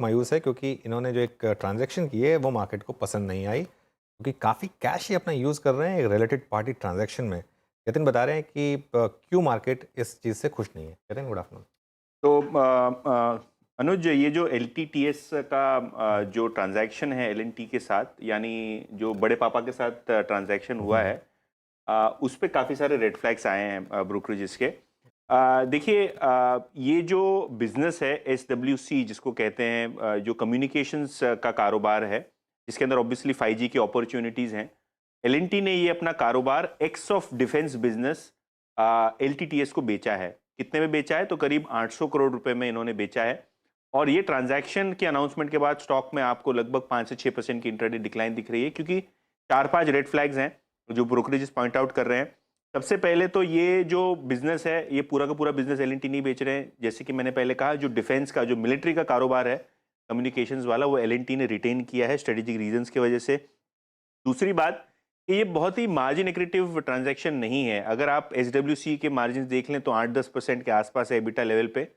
मायूस है क्योंकि इन्होंने जो एक ट्रांजैक्शन की है वो मार्केट को पसंद नहीं आई, क्योंकि काफ़ी कैश ही अपना यूज़ कर रहे हैं एक रिलेटेड पार्टी ट्रांजैक्शन में। नितिन बता रहे हैं कि क्यों मार्केट इस चीज़ से खुश नहीं है। Nitin, good afternoon. तो अनुज, ये जो एलटीटीएस का जो ट्रांजैक्शन है एलएनटी के साथ, यानी जो बड़े पापा के साथ ट्रांजैक्शन हुआ है, उस पे काफ़ी सारे रेड फ्लैग्स आए हैं ब्रोकरेजेस के। देखिए, ये जो बिजनेस है एसडब्ल्यूसी जिसको कहते हैं, जो कम्युनिकेशंस का कारोबार है, जिसके अंदर ऑब्वियसली 5G की अपॉर्चुनिटीज़ हैं। एलएनटी ने ये अपना कारोबार x of defence business LTTS को बेचा है। कितने में बेचा है? तो करीब 800 करोड़ रुपए में इन्होंने बेचा है। और ये ट्रांजैक्शन के अनाउंसमेंट के बाद स्टॉक में आपको लगभग 5 से 6% की इंट्राडे डिक्लाइन दिख रही है, क्योंकि 4-5 रेड फ्लैग्स हैं जो ब्रोकरेजेस पॉइंट आउट कर रहे हैं। सबसे पहले तो ये जो बिजनेस है, ये पूरा का पूरा बिजनेस एलएनटी नहीं बेच रहे हैं। जैसे कि मैंने पहले कहा, जो डिफेंस का, जो मिलिट्री का कारोबार है कम्युनिकेशंस वाला, वो एलएनटी ने रिटेन किया है स्ट्रेटेजिक रीजंस की वजह से। दूसरी बात कि ये बहुत ही मार्जिन एक्रेटिव ट्रांजैक्शन नहीं है। अगर आप एसडब्ल्यूसी के मार्जिन देख लें तो 8-10% के आसपास है एबिटा लेवल पे,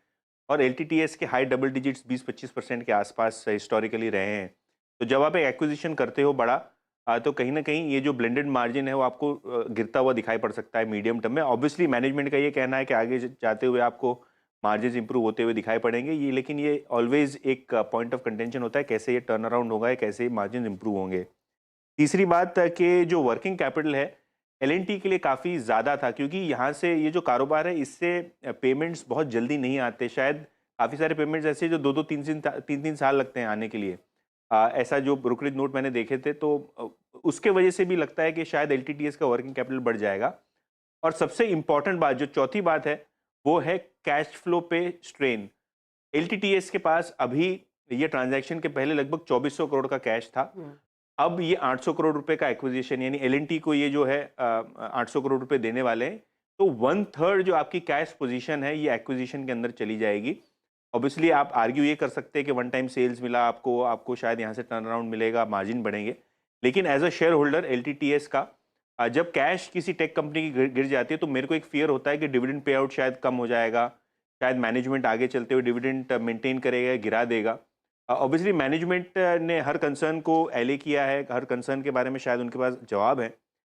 और एलटीटीएस के हाई डबल डिजिट्स 20-25% के आसपास हिस्टोरिकली रहे हैं। तो जब आप एक एक्विजिशन करते हो बड़ा, तो कहीं ना कहीं ये जो ब्लेंडेड मार्जिन है वो आपको गिरता हुआ दिखाई पड़ सकता है मीडियम टर्म में। ऑब्वियसली मैनेजमेंट का ये कहना है कि आगे जाते हुए आपको मार्जिन इंप्रूव होते हुए दिखाई पड़ेंगे, ये लेकिन ये ऑलवेज एक पॉइंट ऑफ कंटेंशन होता है, कैसे ये टर्न अराउंड होगा, कैसे ये मार्जिन इंप्रूव होंगे। तीसरी बात कि जो वर्किंग कैपिटल है एलएनटी के लिए काफ़ी ज़्यादा था, क्योंकि यहाँ से ये जो कारोबार है इससे पेमेंट्स बहुत जल्दी नहीं आते। शायद काफ़ी सारे पेमेंट्स ऐसे जो 2-2 3-3 साल लगते हैं आने के लिए। ऐसा जो ब्रोकरेज नोट मैंने देखे थे, तो उसके वजह से भी लगता है कि शायद एलटीटीएस का वर्किंग कैपिटल बढ़ जाएगा। और सबसे इंपॉर्टेंट बात, जो चौथी बात है, वो है कैश फ्लो पे स्ट्रेन। एलटीटीएस के पास अभी, ये ट्रांजैक्शन के पहले लगभग 2400 करोड़ का कैश था। अब ये 800 करोड़ रुपए का एक्विजिशन, यानी एलएनटी को ये जो है 800 करोड़ रुपए देने वाले हैं, तो 1/3 जो आपकी कैश पोजीशन है ये एक्विजिशन के अंदर चली जाएगी। ऑब्वियसली आप आर्ग्यू ये कर सकते हैं कि वन टाइम सेल्स मिला आपको, आपको शायद यहाँ से टर्न अराउंड मिलेगा, मार्जिन बढ़ेंगे। लेकिन as a shareholder LTTS का, जब कैश किसी टेक कंपनी की गिर जाती है, तो मेरे को एक फियर होता है कि डिविडेंड पे आउट शायद कम हो जाएगा, शायद मैनेजमेंट आगे चलते हुए डिविडेंड मेंटेन करेगा, गिरा देगा। ऑब्वियसली मैनेजमेंट ने हर कंसर्न को एले किया है, हर कंसर्न के बारे में शायद उनके पास जवाब है,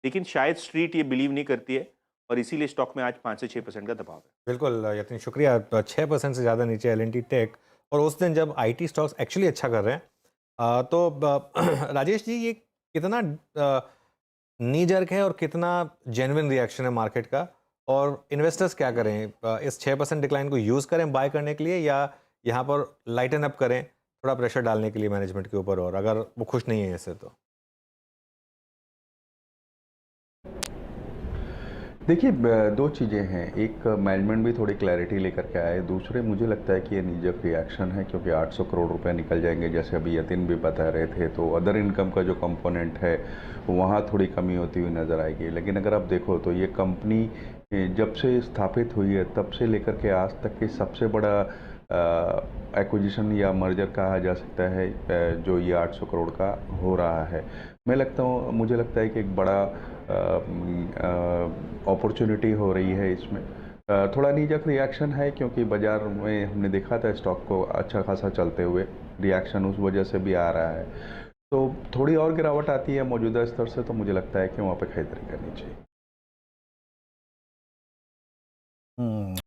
लेकिन शायद स्ट्रीट ये बिलीव नहीं करती है, और इसीलिए स्टॉक में आज 5 से 6% का दबाव है। बिल्कुल यतिन, शुक्रिया। 6% से ज़्यादा नीचे एल टेक, और उस दिन जब आईटी स्टॉक्स एक्चुअली अच्छा कर रहे हैं, तो राजेश जी, ये कितना नी जर्क है और कितना जेन्युइन रिएक्शन है मार्केट का, और इन्वेस्टर्स क्या करें? इस 6% डिक्लाइन को यूज़ करें बाय करने के लिए, या यहाँ पर लाइटन अप करें थोड़ा प्रेशर डालने के लिए मैनेजमेंट के ऊपर, और अगर वो खुश नहीं है इससे तो? देखिए, दो चीज़ें हैं। एक, मैनेजमेंट भी थोड़ी क्लैरिटी लेकर के आए। दूसरे, मुझे लगता है कि ये नीजक रिएक्शन है, क्योंकि 800 करोड़ रुपए निकल जाएंगे, जैसे अभी यतिन भी बता रहे थे, तो अदर इनकम का जो कंपोनेंट है वहाँ थोड़ी कमी होती हुई नज़र आएगी। लेकिन अगर आप देखो तो ये कंपनी जब से स्थापित हुई है तब से लेकर के आज तक की सबसे बड़ा एक्विजिशन या मर्जर कहा जा सकता है, जो ये 800 करोड़ का हो रहा है। मुझे लगता है कि एक बड़ा अपॉर्चुनिटी हो रही है इसमें। थोड़ा नीजक रिएक्शन है, क्योंकि बाज़ार में हमने देखा था स्टॉक को अच्छा खासा चलते हुए, रिएक्शन उस वजह से भी आ रहा है। तो थोड़ी और गिरावट आती है मौजूदा स्तर से, तो मुझे लगता है कि वहाँ पे खरीदारी करनी चाहिए।